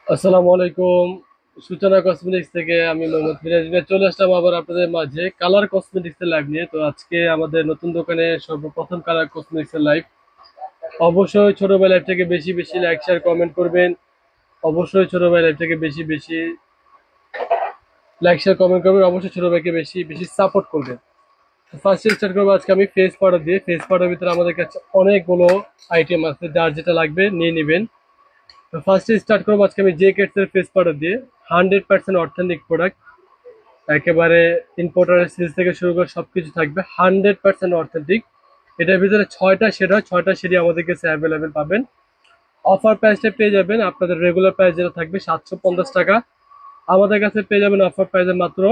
আসসালামু আলাইকুম। সূচনা কসমেটিক্স থেকে আমি মোহাম্মদ মিরাজ ভাই চলে আসলাম আবার আপনাদের মাঝে কালার কসমেটিক্স এর লাইভ নিয়ে। তো আজকে আমাদের নতুন দোকানে সর্বপ্রথম কালার কসমেটিক্স এর লাইভ। অবশ্যই ছোট ভাই লাইভটাকে বেশি বেশি লাইক শেয়ার কমেন্ট করবেন। অবশ্যই ছোট ভাই লাইভটাকে বেশি বেশি লাইক শেয়ার কমেন্ট করবেন। অবশ্যই ছোট ভাইকে বেশি বেশি সাপোর্ট করবেন। ফার্স্ট স্টার্ট করবো আজকে আমি ফেস পাউডার দিয়ে। ফেস পাউডার ভিতরে আমাদের কাছে অনেকগুলো আইটেম আছে, যার যেটা লাগবে নিয়ে নেবেন। তো ফার্স্টে স্টার্ট করবো আজকে আমি জে কেটস এর ফেস পাউডার দিয়ে। 100% অথেন্টিক প্রোডাক্ট, একেবারে ইম্পোর্টারের সিরিজ থেকে শুরু করে সবকিছু থাকবে 100% অথেন্টিক। এটার ভিতরে 6টা শেড হয়, 6টা শেডই আমাদের কাছে অ্যাভেলেবেল পাবেন। অফার প্রাইসটা পেয়ে যাবেন, আপনাদের রেগুলার প্রাইস যেটা থাকবে 750 টাকা, আমাদের কাছে পেয়ে যাবেন অফার প্রাইসে মাত্র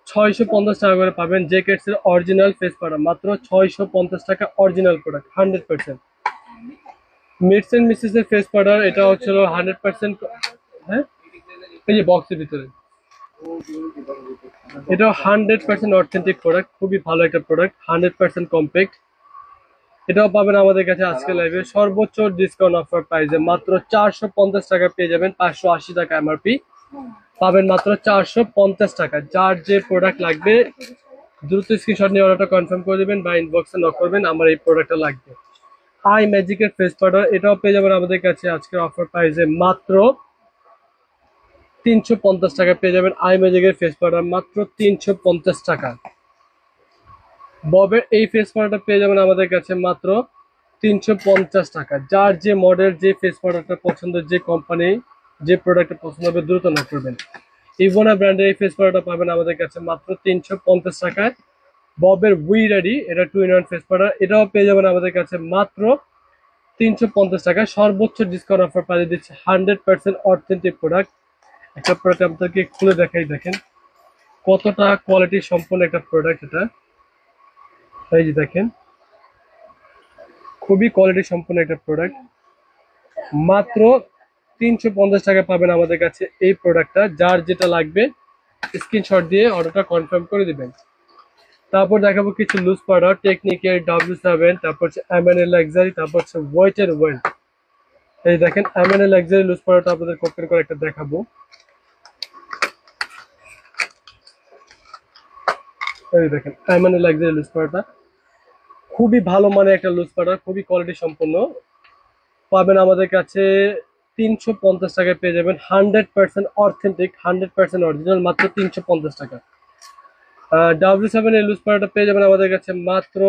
650 টাকা করে পাবেন। জে কেটস এর অরিজিনাল ফেস পাউডার মাত্র 650 টাকা, অরিজিনাল প্রোডাক্ট 100%। মিটস এন্ড মিসেস এর ফেস পাউডার, এটা হচ্ছিল 100%। হ্যাঁ, এই যে বক্সের ভিতরে, এটা 100% অথেন্টিক প্রোডাক্ট, খুবই ভালো একটা প্রোডাক্ট, 100% কম্প্যাক্ট। এটাও পাবেন আমাদের কাছে আজকে লাইভে সর্বোচ্চ ডিসকাউন্ট অফার প্রাইসে মাত্র 450 টাকা পেয়ে যাবেন। 580 টাকা এমআরপি, পাবেন মাত্র 450 টাকা। যার যে প্রোডাক্ট লাগবে দ্রুত স্ক্রিনশট নিয়ে অর্ডারটা কনফার্ম করে দেবেন বা ইনবক্সে নক করবেন, আমার এই প্রোডাক্টটা লাগবে। আই ম্যাজিকের ফেস পাউডার, এটাও পেয়ে যাবেন আমাদের কাছে আজকের অফার প্রাইসে মাত্র 350 টাকা পেয়ে যাবেন। আই ম্যাজিকের ফেস পাউডার মাত্র 350 টাকা। ববের এই ফেস পাউডারটা পেয়ে যাবেন আমাদের কাছে মাত্র 350 টাকা। যার যে মডেল, যে ফেস পাউডারটা পছন্দ, যে কোম্পানি, যে প্রোডাক্টটা পছন্দ হবে দ্রুত নক করবেন। ইভোনা ব্র্যান্ডের এই ফেস পাউডারটা পাবেন আমাদের কাছে মাত্র 350 টাকায়। ববের উই রেডি, এটা 2-in-1 ফেস পাউডার, এটাও পেয়ে যাবেন আমাদের কাছে মাত্র 350 টাকা। সর্বোচ্চ ডিসকাউন্ট অফার পাঠিয়ে দিচ্ছে। 100% অথেন্টিক প্রোডাক্ট। একটা প্রোডাক্ট আপনাদেরকে খুলে দেখাই, দেখেন কতটা কোয়ালিটি সম্পন্ন একটা প্রোডাক্ট এটা। এই যে দেখেন, খুবই কোয়ালিটি সম্পন্ন একটা প্রোডাক্ট। মাত্র 350 টাকা পাবেন আমাদের কাছে এই প্রোডাক্টটা। যার যেটা লাগবে স্ক্রিনশট দিয়ে অর্ডারটা কনফার্ম করে দিবেন। তারপর দেখাবো কিছু লুজ পাউডার, টেকনিকের W7, তারপর হচ্ছে এমএনএল লাক্সারি, তারপর হচ্ছে ওয়েট এন্ড ওয়েল। এই দেখেন এমএনএল লাক্সারি লুজ পাউডারটা আপনাদের ওপেন করে একটা দেখাবো। এই দেখেন এমএনএল লাক্সারি লুজ পাউডারটা খুবই ভালো মানের একটা লুজ পাউডার, খুবই কোয়ালিটি সম্পন্ন। পাবেন আমাদের কাছে 350 টাকায় পেয়ে যাবেন। 100% অথেন্টিক, 100% অরিজিনাল, মাত্র 350 টাকা। W7 এর লুজ পাউডারটা পেয়ে যাবেন আমাদের কাছে মাত্র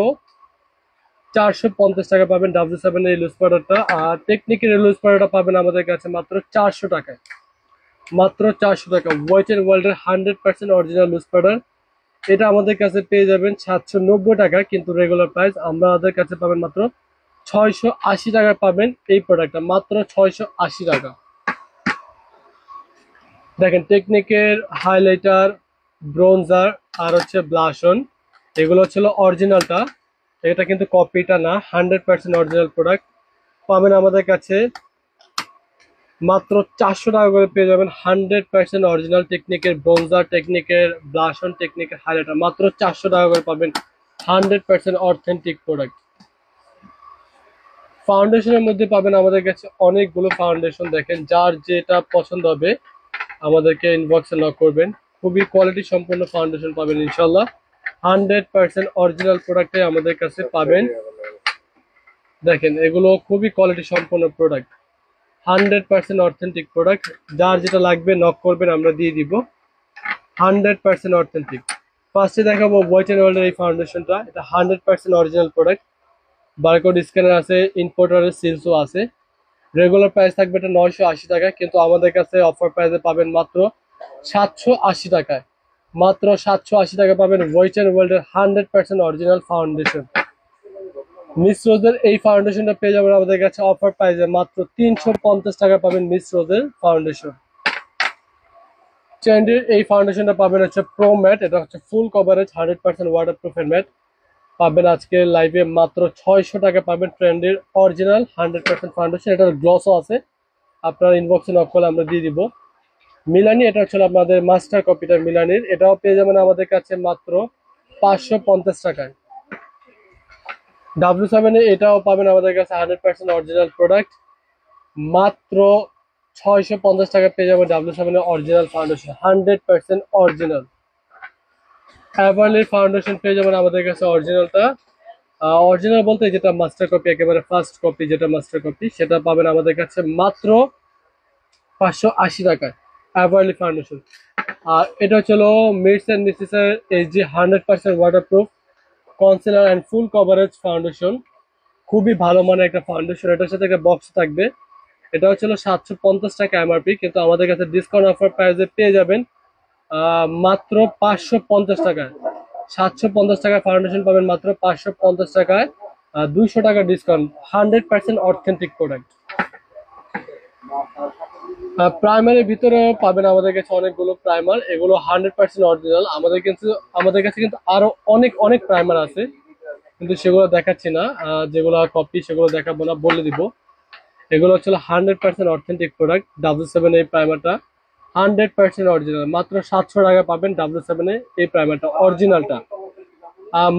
450 টাকা পাবেন W7 এর লুজ পাউডারটা। আর টেকনিকের লুজ পাউডারটা পাবেন আমাদের কাছে মাত্র 400 টাকায়, মাত্র 400 টাকা। ওয়েট এন্ড ওয়ার্ল্ডের 100% অরিজিনাল লুজ পাউডার, এটা আমাদের কাছে পেয়ে যাবেন 790 টাকা, কিন্তু রেগুলার প্রাইস আমাদের কাছে পাবেন মাত্র 680 টাকায় পাবেন এই প্রোডাক্টটা, মাত্র 680 টাকা। দেখেন টেকনিকের হাইলাইটার, ব্রোঞ্জার আর হচ্ছে ব্লাশন, এগুলো হচ্ছিল অরিজিনালটা, এটা কিন্তু কপিটা না, 100% অরিজিনাল প্রোডাক্ট। পাবেন আমাদের কাছে মাত্র 400 টাকা করে পেয়ে যাবেন 100% অরিজিনাল টেকনিকের ব্রোঞ্জার, টেকনিকের ব্লাশন, টেকনিকের হাইলাইটার, মাত্র 400 টাকা করে পাবেন 100% অথেন্টিক প্রোডাক্ট। ফাউন্ডেশনের মধ্যে পাবেন আমাদের কাছে অনেকগুলো ফাউন্ডেশন, দেখেন যার যেটা পছন্দ হবে আমাদেরকে ইনবক্সে নক করবেন। খুবই কোয়ালিটি সম্পন্ন ফাউন্ডেশন পাবেন ইনশাল্লাহ। 100% অরিজিনাল প্রোডাক্টে আমাদের কাছে পাবেন। দেখেন এগুলো খুবই কোয়ালিটি সম্পন্ন প্রোডাক্ট, 100% অথেন্টিক প্রোডাক্ট। যার যেটা লাগবে নক করবেন, আমরা দিয়ে দিব। 100% অথেন্টিক। ফার্স্টে দেখাবো ওয়েট এন্ড ওয়ার্ল্ডের এই ফাউন্ডেশনটা, এটা 100% অরিজিনাল প্রোডাক্ট। বারকোড স্ক্যানার আছে, ইম্পোর্টারের সিলসও আছে। রেগুলার প্রাইস থাকবে এটা 980 টাকা, কিন্তু আমাদের কাছে অফার প্রাইসে পাবেন মাত্র 780 টাকায়। মাত্র 780 টাকা পাবেন ওয়েট এন্ড ওয়ার্ল্ডের 100% অরিজিনাল ফাউন্ডেশন। মিস রোজের এই ফাউন্ডেশনটা পেয়ে যাবেন আমাদের কাছে অফার প্রাইসে মাত্র 350 টাকা পাবেন মিস রোজের ফাউন্ডেশন। ট্রেন্ডের এই ফাউন্ডেশনটা পাবেন হচ্ছে প্রো ম্যাট, এটা হচ্ছে ফুল কভারেজ 100% ওয়াটারপ্রুফের ম্যাট। পাবেন আজকে লাইভে মাত্র 600 টাকা পাবেন ট্রেন্ডের অরিজিনাল 100% ফাউন্ডেশন। এটার গ্লসও আছে, আপনার ইনবক্সে নক করলে আমরা দিয়ে দিব। মিলানি, এটা হচ্ছে আপনাদের মাস্টার কপিটা মিলানির, এটাও পেয়ে যাবেন আমাদের কাছে মাত্র 550 টাকায়। W7 এটাও পাবেন আমাদের কাছে 100% অরিজিনাল প্রোডাক্ট, মাত্র 650 টাকা পেয়ে যাবেন W7 অরিজিনাল ফাউন্ডেশন, 100% অরিজিনাল। অ্যাভারলির ফাউন্ডেশন পেয়ে যাবেন আমাদের কাছে অরিজিনালটা, অরিজিনাল বলতে যেটা মাস্টার কপি, একেবারে ফার্স্ট কপি যেটা মাস্টার কপি, সেটা পাবেন আমাদের কাছে মাত্র 580 টাকায় অ্যাভারলি ফাউন্ডেশন। আর এটা হচ্ছিল মিটস অ্যান্ড মিসেসের HD 100% waterproof concealer and full coverage foundation, খুবই ভালো মানের একটা ফাউন্ডেশন। এটার সাথে একটা বক্স থাকবে। এটা হচ্ছিল 750 টাকা এমআরপি, কিন্তু আমাদের কাছে ডিসকাউন্ট অফার প্রাইসে পেয়ে যাবেন মাত্র 550 টাকায়। 750 টাকায় ফাউন্ডেশন পাবেন মাত্র 550 টাকায়, 200 টাকা ডিসকাউন্ট, 100% অথেন্টিক প্রোডাক্ট। প্রাইমারের ভিতরে পাবেন আমাদের কাছে অনেকগুলো প্রাইমার, এগুলো 100% অরিজিনাল। আমাদের কাছে কিন্তু আরো অনেক অনেক প্রাইমার আছে, কিন্তু সেগুলো দেখাচ্ছি না, যেগুলো কপি সেগুলো দেখাবো না, বলে দিব। এগুলো হচ্ছে 100% অথেন্টিক প্রোডাক্ট। W7 এই প্রাইমারটা 100% অরিজিনাল, মাত্র 700 টাকা পাবেন W7 এই প্রাইমারটা অরিজিনালটা।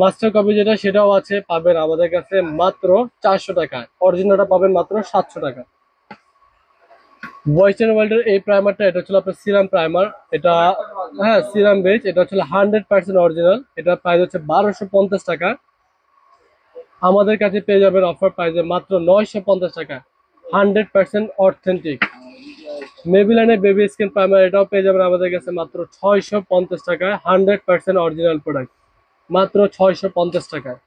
মাস্টার কপি যেটা সেটাও আছে, পাবেন আমাদের কাছে মাত্র 400 টাকায়, অরিজিনালটা পাবেন মাত্র 700 টাকা। ওয়েস্টার্ন ওয়ার্ল্ডের এই প্রাইমারটা, এটা হচ্ছে আপনার সিরাম প্রাইমার, এটা হ্যাঁ সিরাম বেজ, এটা হচ্ছে 100% অরিজিনাল, এটা প্রাইস হচ্ছে 1250 টাকা। আমাদের কাছে পেয়ে যাবেন অফার প্রাইসে মাত্র 950 টাকা, 100% অথেন্টিক। মেবিলানের বেবি স্কিন প্রাইমার, এটাও পেয়ে যাবেন আমাদের কাছে মাত্র 650 টাকায়, 100% অরিজিনাল প্রোডাক্ট, মাত্র 650 টাকায়।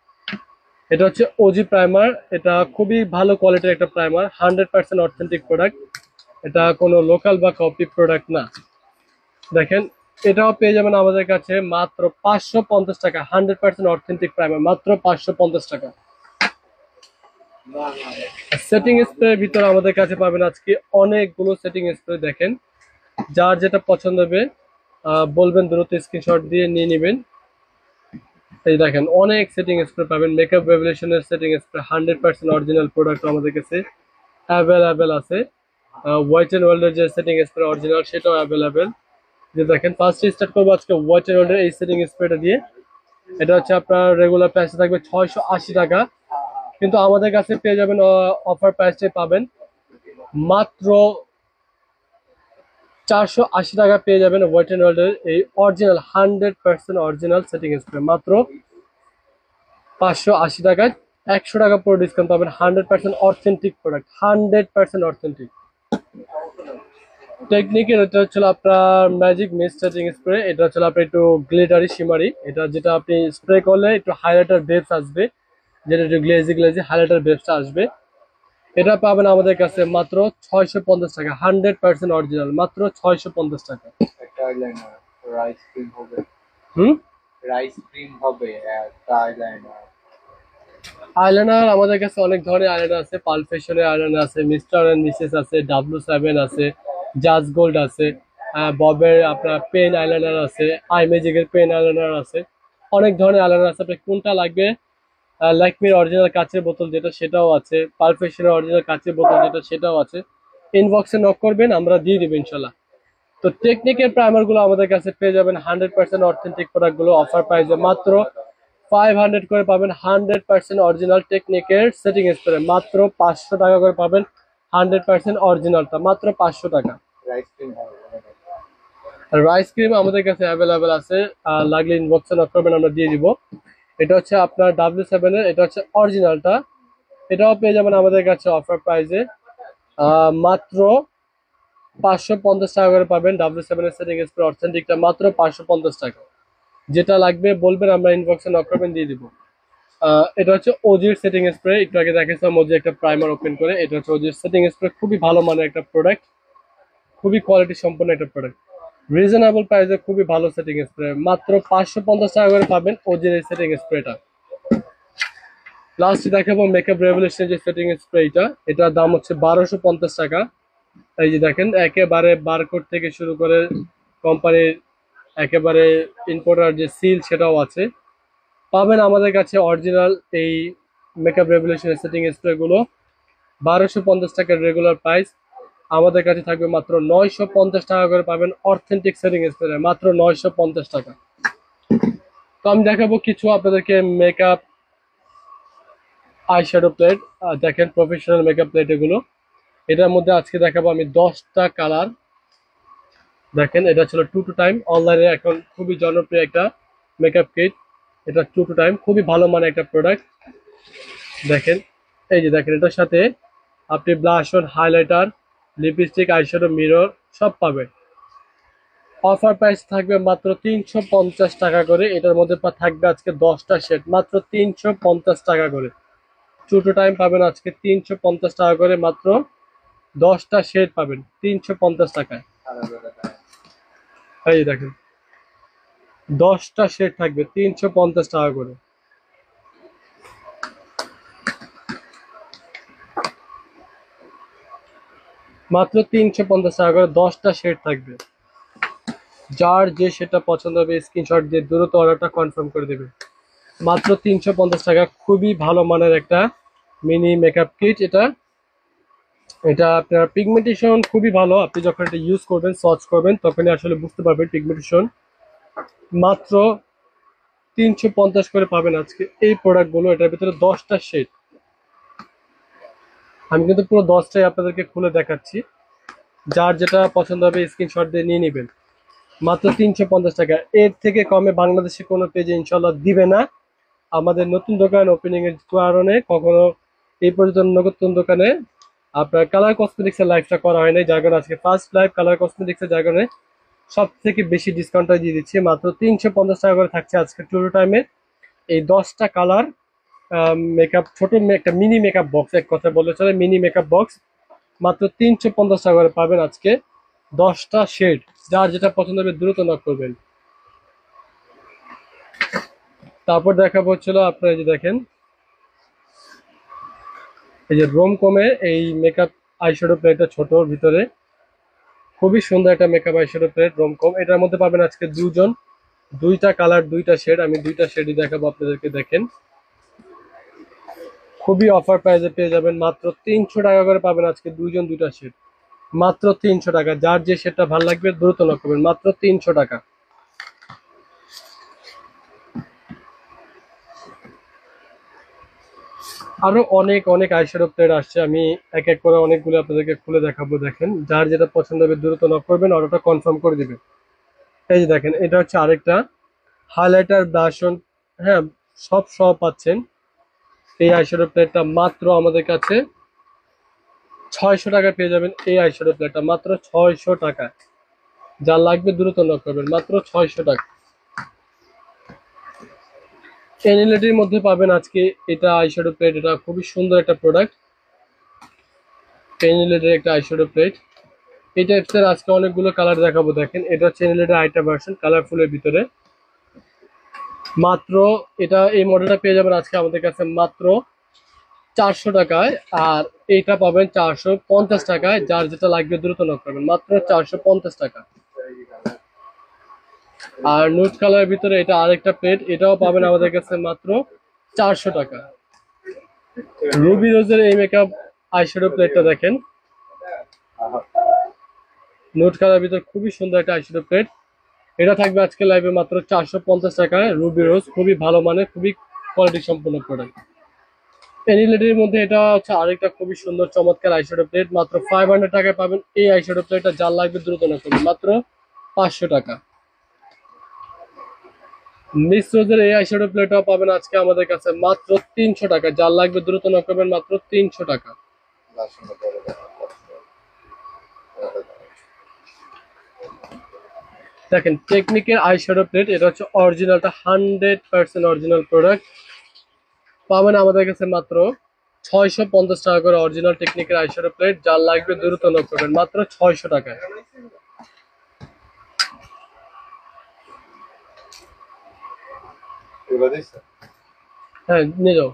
এটা হচ্ছে ওজি প্রাইমার, এটা খুবই ভালো কোয়ালিটির একটা প্রাইমার, 100% অথেন্টিক প্রোডাক্ট, এটা কোনো লোকাল বা কপি প্রোডাক্ট না। দেখেন, এটাও পেয়ে যাবেন আমাদের কাছে মাত্র 550 টাকা, 100% অথেন্টিক প্রাইমার, মাত্র 550 টাকা। সেটিং স্প্রে ভিতরে আমাদের কাছে পাবেন আজকে অনেকগুলো সেটিং স্প্রে। দেখেন, যার যেটা পছন্দ হবে বলবেন, দ্রুত স্ক্রিনশট দিয়ে নিয়ে নেবেন। এই দেখেন, অনেক সেটিং স্প্রে পাবেন। মেকআপ রেভলিউশনের সেটিং স্প্রে 100% অরিজিনাল প্রোডাক্ট আমাদের কাছে অ্যাভেলেবেল আছে। হোয়াইট অ্যান্ড ওয়ার্ল্ডের যে সেটিং স্প্রে অরিজিনাল, সেটাও অ্যাভেলেবেল। যে দেখেন, ফার্স্টে স্টার্ট করবো আজকে হোয়াইট অ্যান্ড ওয়ার্ল্ডের এই সেটিং স্প্রেটা দিয়ে। এটা হচ্ছে আপনার রেগুলার প্রাইস থাকবে 680 টাকা, কিন্তু আমাদের কাছে পেয়ে যাবেন অফার প্রাইসটাই পাবেন মাত্র 480 টাকা পেয়ে যাবেন ওয়েট অ্যান্ড ওয়ার্ল্ডের এই অরিজিনাল 100% অরিজিনাল সেটিং স্প্রে, মাত্র 580 টাকায়। 100 টাকা পুরো ডিসকাউন্ট পাবেন, 100% অথেন্টিক প্রোডাক্ট, 100% অথেন্টিক। টেকনিকের এটা হচ্ছে আপনার ম্যাজিক মিস্ট সেটিং স্প্রে, এটা হচ্ছে আপনার একটু গ্লিটারি শিমারি, এটা যেটা আপনি স্প্রে করলে একটু হাইলাইটার বেবস আসবে, যেটা একটু গ্লেজি গ্লেজি হাইলাইটার বেবসটা আসবে। এটা পাবেন আমাদের কাছে মাত্র 650 টাকা, 100% অরিজিনাল, মাত্র 650 টাকা। একটা আইলাইনার রাইস ক্রিম হবে, হুম, রাইস ক্রিম হবে একটা আইলাইনার। আইলাইনার আমাদের কাছে অনেক ধরনের আইলাইনার আছে, পাল ফ্যাশনের আইলাইনার আছে, মিস্টার এন্ড মিসেস আছে, W7 আছে, জাজ গোল্ড আছে, ববের আপনার পেন আইলাইনার আছে, আই ম্যাজিকের পেন আইলাইনার আছে, অনেক ধরনের আইলাইনার আছে। আপনার কোনটা লাগবে? ল্যাকমির অরিজিনাল কাচের বোতল যেটা, সেটাও আছে। পাল ফ্যাশনের অরিজিনাল কাচের বোতল যেটা, সেটাও আছে। ইনবক্সে নক করবেন, আমরা দিয়ে দেবো ইনশাল্লাহ। তো টেকনিকের প্রাইমার গুলো আমাদের কাছে পেয়ে যাবেন 100% অথেন্টিক প্রোডাক্ট গুলো অফার প্রাইসে মাত্র 500 করে পাবেন। 100% অরিজিনাল টেকনিকের সেটিং স্প্রে মাত্র 500 টাকা করে পাবেন। 100% অরিজিনালটা মাত্র 500 টাকা। রাইস ক্রিম হবে। রাইস ক্রিম আমাদের কাছে অ্যাভেলেবেল আছে, লাগলে ইনবক্সে নক করবেন, আমরা দিয়ে দিব। এটা হচ্ছে আপনার W7 এর, এটা হচ্ছে অরিজিনালটা, এটাও পেয়ে যাবেন আমাদের কাছে অফার প্রাইসে মাত্র 550 টাকা করে পাবেন। W7 এর সেটিং স্প্রে অথেন্টিকটা মাত্র 550 টাকা। যেটা লাগবে বলবেন, আমরা ইনবক্সে নক করবেন, দিয়ে দিব। এটা হচ্ছে ওজির সেটিং স্প্রে, একটু আগে দেখেছিলাম ওজি একটা প্রাইমার ওপেন করে। এটা হচ্ছে ওজির সেটিং স্প্রে, খুবই ভালো মানের একটা প্রোডাক্ট, খুবই কোয়ালিটি সম্পন্ন একটা প্রোডাক্ট, রিজনেবল প্রাইসে খুবই ভালো সেটিং স্প্রে, মাত্র 550 টাকা করে পাবেন ওজির এই সেটিং স্প্রেটা। লাস্ট দেখাবো মেকআপ রেভলিউশন যে সেটিং স্প্রেটা, এটার দাম হচ্ছে 1250 টাকা। এই যে দেখেন, একেবারে বারকোড থেকে শুরু করে কোম্পানির একেবারে ইম্পোর্টার যে সিল, সেটাও আছে। পাবেন আমাদের কাছে অরিজিনাল এই মেকআপ রেভলিউশন সেটিং স্প্রে গুলো 1250 টাকার রেগুলার প্রাইস। আমাদের কাছে থাকবে মাত্র 950 টাকা করে পাবেন অথেন্টিক সেটিং স্প্রে, মাত্র 950 টাকা। তো আমি দেখাবো কিছু আপনাদেরকে মেকআপ আই শ্যাডো প্লেট। দেখেন প্রফেশনাল মেকআপ প্লেট এগুলো। এটার মধ্যে আজকে দেখাবো আমি 10টা কালার। দেখেন এটা ছিল টু টু টাইম, অনলাইনে এখন খুবই জনপ্রিয় একটা মেকআপ কিট। এটা টু টু টাইম খুবই ভালো মানের একটা প্রোডাক্ট। দেখেন এই যে দেখেন এটার সাথে আপনি blush on, highlighter, lipstick, eyeshadow, mirror সব পাবেন। অফার প্রাইস থাকবে মাত্র 350 টাকা করে। এটার মধ্যে থাকবে আজকে 10টা সেট, মাত্র 350 টাকা করে। টু টু টাইম পাবেন আজকে 350 টাকা করে, মাত্র 10টা সেট পাবেন 350 টাকায়। এই যে দেখেন 10টা সেট থাকবে 350 টাকা করে। মাত্র 350 টাকা করে 10টা সেট থাকবে। যার যে সেটা পছন্দ হবে স্ক্রিনশট দিয়ে দ্রুত অর্ডারটা কনফার্ম করে দেবে। মাত্র 350 টাকা, খুবই ভালো মানের একটা মিনি মেকআপ কিট এটা। এটা আপনার পিগমেন্টেশন খুবই ভালো, আপনি যখন এটা ইউজ করবেন সার্চ করবেন তখনই আসলে বুঝতে পারবেন পিগমেন্টেশন। মাত্র 350 করে পাবেন আজকে এই প্রোডাক্টগুলো। এটার ভিতরে 10টা শেড, আমি কিন্তু পুরো 10টাই আপনাদেরকে খুলে দেখাচ্ছি। যার যেটা পছন্দ হবে স্ক্রিনশট দিয়ে নিয়ে নেবেন। মাত্র 350 টাকা, এর থেকে কমে বাংলাদেশে কোনো পেজে ইনশাল্লাহ দিবে না। আমাদের নতুন দোকান ওপেনিং এর কারণে কখনো এই পর্যন্ত নতুন দোকানে আপনার কালার কসমেটিক্স এর লাইভটা করা হয় নাই, যার কারণে আজকে ফার্স্ট লাইভ কালার কসমেটিক্স এর, যার কারণে সব থেকে বেশি ডিসকাউন্টটা দিয়ে দিচ্ছি। মাত্র 350 টাকা করে থাকছে আজকে টুরু টাইমে এই 10টা কালার মেকআপ, ছোট একটা মিনি মেকআপ বক্স, এক কথা বলে চলে মিনি মেকআপ বক্স। মাত্র 350 টাকা করে পাবেন আজকে 10টা শেড। যার যেটা পছন্দ হবে দ্রুত নক করবেন। তারপর দেখাবো হচ্ছিল আপনারা যে দেখেন এই যে রোমকমে এই মেকআপ আইশ্যাডো প্লেটটা, ছোট ভিতরে খুবই সুন্দর একটা মেকআপ আইশ্যাডো প্লেট রোমকম। এটার মধ্যে পাবেন আজকে দুইটা কালার, দুইটা শেড। আমি দুইটা শেডই দেখাবো আপনাদেরকে। দেখেন খুবই অফার প্রাইসে পেয়ে যাবেন, মাত্র 300 টাকা করে পাবেন আজকে দুইটা শেড, মাত্র 300 টাকা। যার যে শেডটা ভালো লাগবে দ্রুত নক করবেন, মাত্র 300 টাকা। আরো অনেক অনেক আইশ্যাডো প্লেট আসছে, আমি এক এক করে অনেকগুলো আপনাদেরকে খুলে দেখাবো। দেখেন যার যেটা পছন্দ হবে দ্রুত নক করবেন, অর্ডারটা কনফার্ম করে দিবেন। এই যে দেখেন এটা হচ্ছে আরেকটা হাইলাইটার ব্রাশ অন, হ্যাঁ সব সব পাচ্ছেন। এই আইশ্যাডো প্লেটটা মাত্র আমাদের কাছে 600 টাকা পেয়ে যাবেন। এই আইশ্যাডো প্লেটটা মাত্র 600 টাকা। যা লাগবে দ্রুত নক করবেন, মাত্র 600 টাকা। এনএলইডির মধ্যে পাবেন আজকে এটা আইশ্যাডো প্লেট, এটা খুবই সুন্দর একটা প্রোডাক্ট। এনএলইডির একটা আইশ্যাডো প্লেট, এই টাইপসের আজকে অনেকগুলো কালার দেখাবো। দেখেন এটা হচ্ছে এনএলইডির আইটা ভার্সন, কালারফুলের ভিতরে। মাত্র এটা এই মডেলটা পেয়ে যাবেন আজকে আমাদের কাছে মাত্র 400 টাকায়। আর এইটা পাবেন 450 টাকায়। যার যেটা লাগবে দ্রুত নক করবেন, মাত্র 450 টাকা। আর নুট কালারের ভিতরে এটা আরেকটা প্লেট, এটাও পাবেন আমাদের কাছে মাত্র 400 টাকা। রুবি রোজের এই মেকআপ আইশ্যাডো প্লেটটা দেখেন, নুট কালারের ভিতরে খুবই সুন্দর একটা আইশ্যাডো প্লেট। এটা থাকবে আজকে লাইভে মাত্র 450 টাকায়। রুবি রোজ খুবই ভালো মানের, খুবই কোয়ালিটি সম্পন্ন প্রোডাক্ট। এনএলইডির মধ্যে এটা হচ্ছে আরেকটা খুবই সুন্দর চমৎকার আইশ্যাডো প্লেট, মাত্র 500 টাকায় পাবেন এই আইশ্যাডো প্লেটটা। যার লাগবে দ্রুত না করবেন, মাত্র 500 টাকা। মিস রোজের এই আইশ্যাডো প্লেটটাও পাবেন আজকে আমাদের কাছে মাত্র 300 টাকা। যার লাগবে দ্রুত না করবেন, মাত্র 300 টাকা। দেখেন টেকনিকের আইশ্যাডো প্লেট, এটা হচ্ছে অরিজিনালটা 100% অরিজিনাল প্রোডাক্ট। পাবেন আমাদের কাছে মাত্র 650 টাকা করে অরিজিনাল টেকনিকের আইশ্যাডো প্লেট। যার লাগবে দ্রুত নক করবেন, মাত্র 600 টাকায়। হ্যাঁ নিয়ে যাও।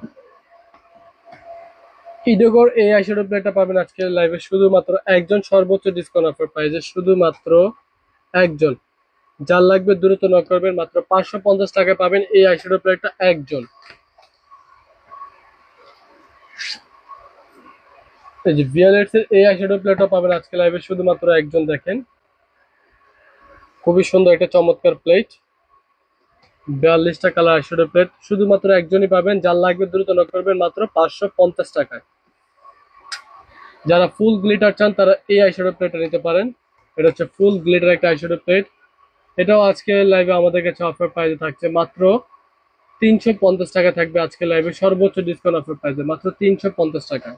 ইডোগোর এই আইশ্যাডো প্লেটটা পাবেন আজকে লাইভে শুধুমাত্র একজন, সর্বোচ্চ ডিসকাউন্ট অফার প্রাইসে শুধুমাত্র একজন। যার লাগবে দ্রুত নক করবেন, মাত্র 550 টাকায় পাবেন এই আইশ্যাডো প্লেটটা একজন। এই যে ভিয়ালেটস এর এই আইশ্যাডো প্লেটটা পাবেন আজকে লাইভে শুধুমাত্র একজন। দেখেন খুবই সুন্দর একটা চমৎকার প্লেট, 42টা কালার আইশ্যাডো প্লেট শুধুমাত্র একজনই পাবেন। যার লাগবে দ্রুত নক করবেন, মাত্র 550 টাকায়। যারা ফুল গ্লিটার চান তারা এই আইশ্যাডো প্লেটটা নিতে পারেন। এটা হচ্ছে ফুল গ্লিটার একটা আইশ্যাডো প্লেট। এটাও আজকে লাইভে আমাদের কাছে অফার প্রাইসে থাকছে মাত্র 350 টাকা থাকবে আজকে লাইভে, সর্বোচ্চ ডিসকাউন্ট অফার প্রাইসে মাত্র 350 টাকা।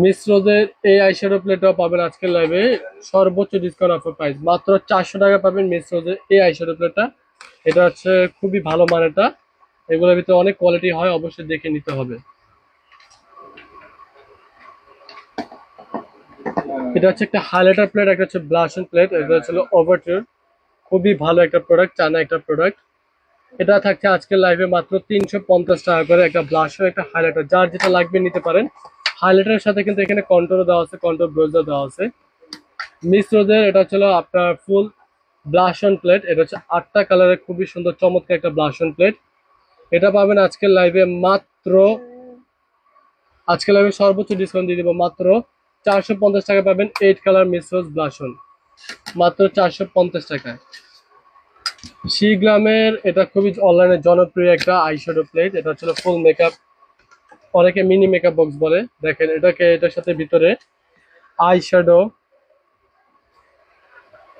মিস রোজের এই আইশ্যাডো প্লেটটাও পাবেন আজকে লাইভে সর্বোচ্চ ডিসকাউন্ট অফার প্রাইস মাত্র 400 টাকা পাবেন মিস রোজের এই আইশ্যাডো প্লেটটা। এটা হচ্ছে খুবই ভালো মানেরটা, এগুলোর ভিতরে অনেক কোয়ালিটি হয়, অবশ্যই দেখে নিতে হবে। এটা হচ্ছে একটা হাইলাইটার প্লেট, একটা হচ্ছে ব্লাশন প্লেট, এটা হচ্ছে ওভারটিউর, খুবই ভালো একটা প্রোডাক্ট, চায়না একটা প্রোডাক্ট। এটা থাকছে আজকের লাইভে মাত্র 350 টাকা করে, একটা ব্লাশন একটা হাইলাইটার, যার যেটা লাগবে নিতে পারেন। হাইলাইটারের সাথে কিন্তু এখানে কন্ট্রোল দেওয়া আছে, কন্ট্রোল ব্রাউজার দেওয়া আছে। মিস রোজের এটা হচ্ছে আপনার ফুল ব্লাশন প্লেট, এটা হচ্ছে 8টা কালারের খুবই সুন্দর চমৎকার একটা ব্লাশন প্লেট। এটা পাবেন আজকের লাইভে মাত্র, আজকের লাইভে সর্বোচ্চ ডিসকাউন্ট দিয়ে দিব মাত্র 450 টাকা পাবেন 8 কালার মিস রোজ ব্লাশন, মাত্র 450 টাকায়। শিগ্রামের এটা খুবই অনলাইনে জনপ্রিয় একটা আইশ্যাডো প্লেট, এটা হচ্ছে ফুল মেকআপ, অনেকে মিনি মেকআপ বক্স বলে। দেখেন এটাকে, এটার সাথে ভিতরে আইশ্যাডো,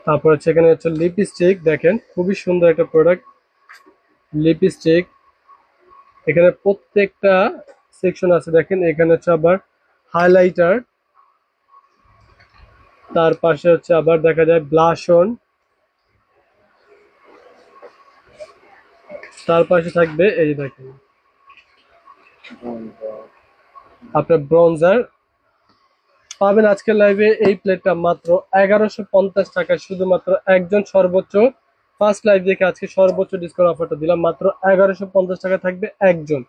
তারপর হচ্ছে এখানে হচ্ছে লিপস্টিক। দেখেন খুবই সুন্দর একটা প্রোডাক্ট, লিপস্টিক। এখানে প্রত্যেকটা সেকশন আছে, দেখেন এখানে হচ্ছে আবার হাইলাইটার, তার পাশে হচ্ছে আবার দেখা যায় ব্লাশন, তার পাশে থাকবে এই যে দেখেন আপনার ব্রঞ্জার। পাবেন আজকের লাইভে এই প্লেটটা মাত্র 1150 টাকায়, শুধুমাত্র একজন। সর্বোচ্চ ফার্স্ট লাইভ দেখে আজকে সর্বোচ্চ ডিসকাউন্ট অফারটা দিলাম, মাত্র 1150 টাকা থাকবে একজন।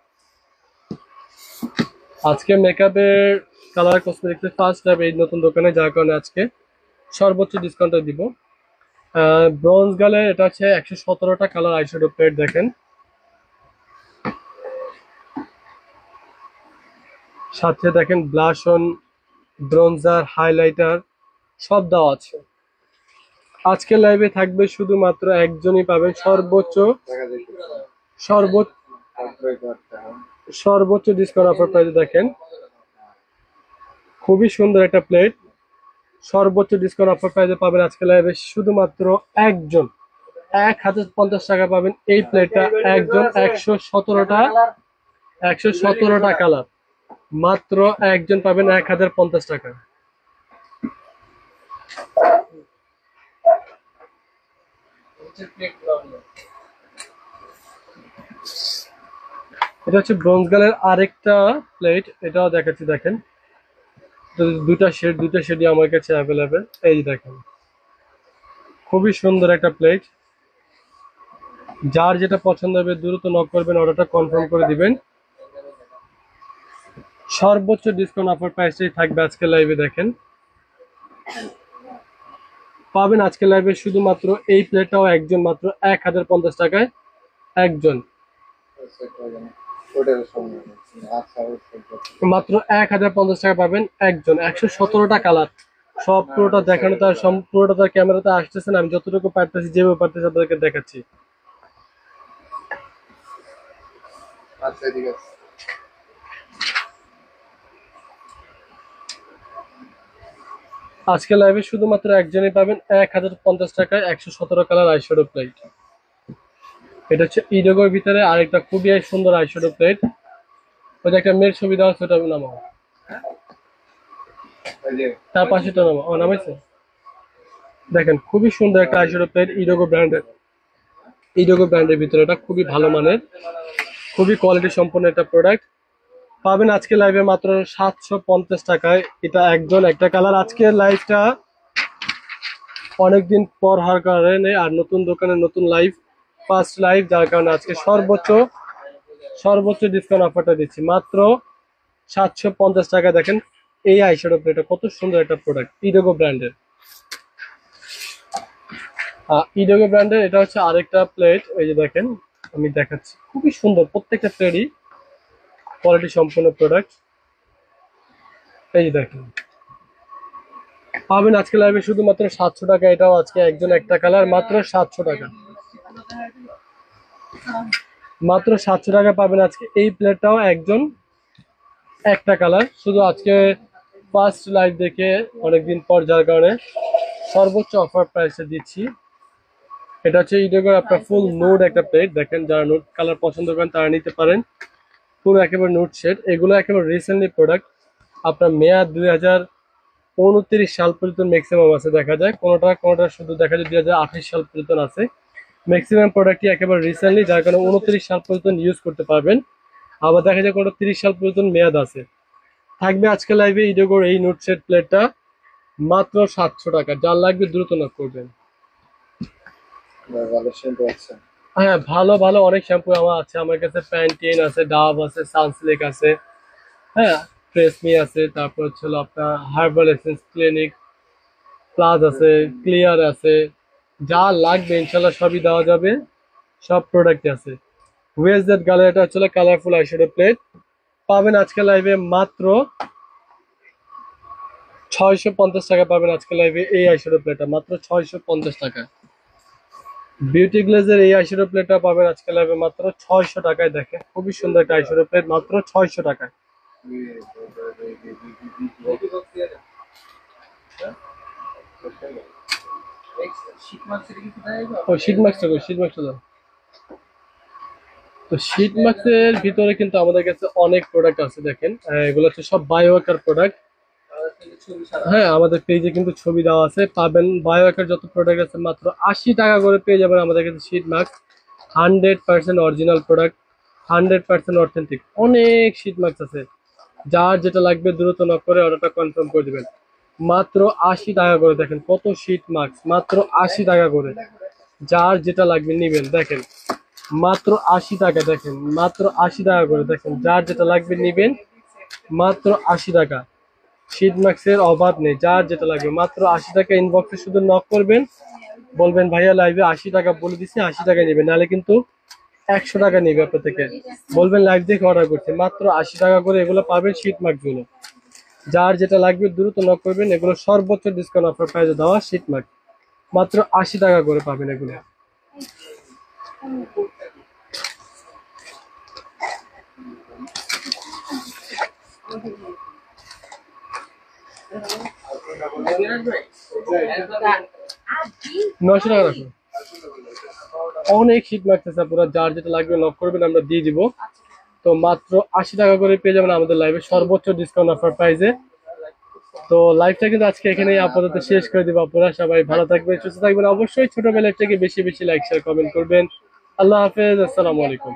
আজকে মেকআপের কালার কসমেটিক্সের ফার্স্ট লাইভ এই নতুন দোকানে, যার কারণে আজকে সর্বোচ্চ ডিসকাউন্টটা দিব। ব্রোঞ্জ গালের এটা হচ্ছে 117টা কালার আইশ্যাডো প্লেট। দেখেন সাথে দেখেন ব্লাশন, ব্রোঞ্জার, হাইলাইটার সব দেওয়া আছে। আজকের লাইভে থাকবে শুধুমাত্র একজনই পাবেন, সর্বোচ্চ সর্বোচ্চ সর্বোচ্চ ডিসকাউন্ট অফার প্রাইসে। দেখেন খুবই সুন্দর একটা প্লেট, সর্বোচ্চ ডিসকাউন্ট অফার প্রাইসে পাবেন আজকে লাইভে শুধুমাত্র একজন। 1050 টাকা পাবেন এই প্লেটটা একজন। 117টা কালার, মাত্র একজন পাবেন 1050 টাকা। এটা হচ্ছে ব্রোঞ্জ গালের আরেকটা প্লেট, এটাও দেখাচ্ছি। দেখেন দুইটা শেডই আমার কাছে অ্যাভেলেবেল। এই দেখেন খুবই সুন্দর একটা প্লেট, যার যেটা পছন্দ হবে দ্রুত নক করবেন, অর্ডারটা কনফার্ম করে দিবেন। সর্বোচ্চ ডিসকাউন্ট অফার প্রাইসটাই থাকবে আজকে লাইভে। দেখেন পাবেন আজকে লাইভে শুধুমাত্র এই প্লেটটাও একজন, মাত্র 1050 টাকায় একজন, মাত্র 1050 টাকা পাবেন একজন। 117টা কালার, সব পুরোটা দেখানো তার পুরোটা তার ক্যামেরাতে আসতেছে না, আমি যতটুকু পারতেছি যেভাবে পারতেছি আপনাদেরকে দেখাচ্ছি। আজকে লাইভে শুধুমাত্র একজনই পাবেন 1050 টাকায় 117 কালার আইশ্যাডো প্লেট। এটা হচ্ছে ইডোগোর ভিতরে আরেকটা খুবই সুন্দর আইশ্যাডো প্লেট। ওই যে একটা মেয়ের ছবি দেওয়া সেটা নামাও, তার পাশেটা নামাও। ও নামাইছে। দেখেন খুবই সুন্দর একটা আইশ্যাডো প্লেট, ইডোগো ব্র্যান্ডের, ইডোগো ব্র্যান্ডের ভিতরে, এটা খুবই ভালো মানের, খুবই কোয়ালিটি সম্পন্ন একটা প্রোডাক্ট। পাবেন আজকে লাইভে মাত্র 750 টাকায় এটা একজন, একটা কালার। আজকের লাইভটা অনেকদিন পর হওয়ার কারণে আর নতুন দোকানে নতুন লাইভ, ফার্স্ট লাইভ, যার কারণে আজকে সর্বোচ্চ ডিসকাউন্ট অফারটা দিচ্ছি মাত্র 750 টাকা। দেখেন এই আইশ্যাডো প্লেটটা কত সুন্দর একটা প্রোডাক্ট, ইডোগো ব্র্যান্ডের। ইডোগো ব্র্যান্ডের এটা হচ্ছে আরেকটা প্লেট, এই যে দেখেন আমি দেখাচ্ছি, খুবই সুন্দর প্রত্যেকটা প্লেটই কোয়ালিটি সম্পন্ন প্রোডাক্ট। এই যে দেখেন পাবেন আজকে লাইভে শুধুমাত্র 700 টাকা। এটাও আজকে একজন একটা কালার, মাত্র 700 টাকা। মাত্র 700 টাকা পাবেন আজকে এই প্লেটটাও একজন একটা কালার। শুধু আজকে ফার্স্ট লাইভ দেখে অনেকদিন পর, যার কারণে সর্বোচ্চ অফার প্রাইসে দিচ্ছি। এটা হচ্ছে ইডোগোর আপনার ফুল নোট একটা প্লেট, দেখেন যারা নোট কালার পছন্দ করেন তারা নিতে পারেন। পুরো একেবারে নোট শেড, এগুলো একেবারে রিসেন্টলি প্রোডাক্ট, আপনার মেয়াদ 2029 সাল পর্যন্ত ম্যাক্সিমাম আছে দেখা যায়, কোনোটা কোনোটা শুধু দেখা যায় 2028 সাল পর্যন্ত আছে। ম্যাক্সিমাম প্রোডাক্টই একেবারে রিসেন্টলি, যার কারণে 29 সাল পর্যন্ত ইউজ করতে পারবেন। আবার দেখা যায় কোনো 30 সাল পর্যন্ত মেয়াদ আছে। থাকবে আজকে লাইভে ইডোগোর এই নোট সেট প্লেটটা মাত্র 700 টাকা। যার লাগবে দ্রুত নক করবেন। ভালো শ্যাম্পু আছে। হ্যাঁ, ভালো ভালো অনেক শ্যাম্পু আমার আছে, আমার কাছে প্যান্টিন আছে, ডাভ আছে, সানসিল্ক আছে, হ্যাঁ ট্রেসমি আছে, তারপর হচ্ছে হলো আপনার হার্বাল এসেন্স ক্লিনিক প্লাস আছে, ক্লিয়ার আছে, যা লাগবে ইনশাল্লাহ সবই দেওয়া যাবে, সব প্রোডাক্ট আছে। ওয়েজ দ্যাট গ্যালারিটা হচ্ছে কালারফুল আইশ্যাডো প্লেট, পাবেন আজকে লাইভে মাত্র 650 টাকা। পাবেন আজকে লাইভে এই আইশ্যাডো প্লেটটা মাত্র 650 টাকা। বিউটি গ্লেজের এই আইশ্যাডো প্লেটটা পাবেন আজকে লাইভে মাত্র 600 টাকায়। দেখেন খুবই সুন্দর একটা আইশ্যাডো প্লেট, মাত্র 600 টাকায়। ও শীট মাস্কটা কই, শীট মাস্কটা দাও। তো শীট মাস্কের ভিতরে কিন্তু আমাদের কাছে অনেক প্রোডাক্ট আছে, দেখেন এগুলো হচ্ছে সব বায়োয়াকার প্রোডাক্ট। হ্যাঁ, আমাদের পেজে কিন্তু ছবি দেওয়া আছে, পাবেন বায়োয়াকার যত প্রোডাক্ট আছে মাত্র 80 টাকা করে পেয়ে যাবেন আমাদের কাছে sheet mask. 100% original product, 100% authentic, অনেক শীট মাস্ক আছে। যার যেটা লাগবে দ্রুত নক করে অর্ডারটা কনফার্ম করে দিবেন। মাত্র 80 টাকা করে, দেখেন কত শীট মাস্ক, মাত্র 80 টাকা করে। যার যেটা লাগবে নিবেন, দেখেন মাত্র 80 টাকা, দেখেন মাত্র 80 টাকা করে, দেখেন যার যেটা লাগবে নিবেন, মাত্র 80 টাকা। শীট মাস্কের অভাব নেই, যার যেটা লাগবে মাত্র 80 টাকা। ইনবক্সে শুধু নক করবেন, বলবেন ভাইয়া লাইভে 80 টাকা বলে দিচ্ছি, 80 টাকা নেবেন, নাহলে কিন্তু 100 টাকা নেবে আপনার থেকে। বলবেন লাইভ দেখে অর্ডার করছি, মাত্র 80 টাকা করে এগুলো পাবেন শীট মাস্ক গুলো। যার যেটা লাগবে দ্রুত নক করবেন, এগুলো সর্বোচ্চ ডিসকাউন্ট অফার প্রাইসে দেওয়া শীট মাস্ক, মাত্র 80 টাকা করে পাবেন এগুলো। নয়শো টাকা রাখুন, অনেক শীত লাগতেছে পুরো। যার যেটা লাগবে নক করবেন, আমরা দিয়ে দিব। তো মাত্র 80 টাকা করে পেয়ে যাবেন আমাদের লাইভে সর্বোচ্চ ডিসকাউন্ট অফার প্রাইসে। তো লাইভটা কিন্তু আজকে এখানেই আপাতত শেষ করে দিব। আপনারা সবাই ভালো থাকবেন, সুস্থ থাকবেন, অবশ্যই ছোটবেলার থেকে বেশি বেশি লাইক শেয়ার কমেন্ট করবেন। আল্লাহ হাফেজ, আসসালামু আলাইকুম।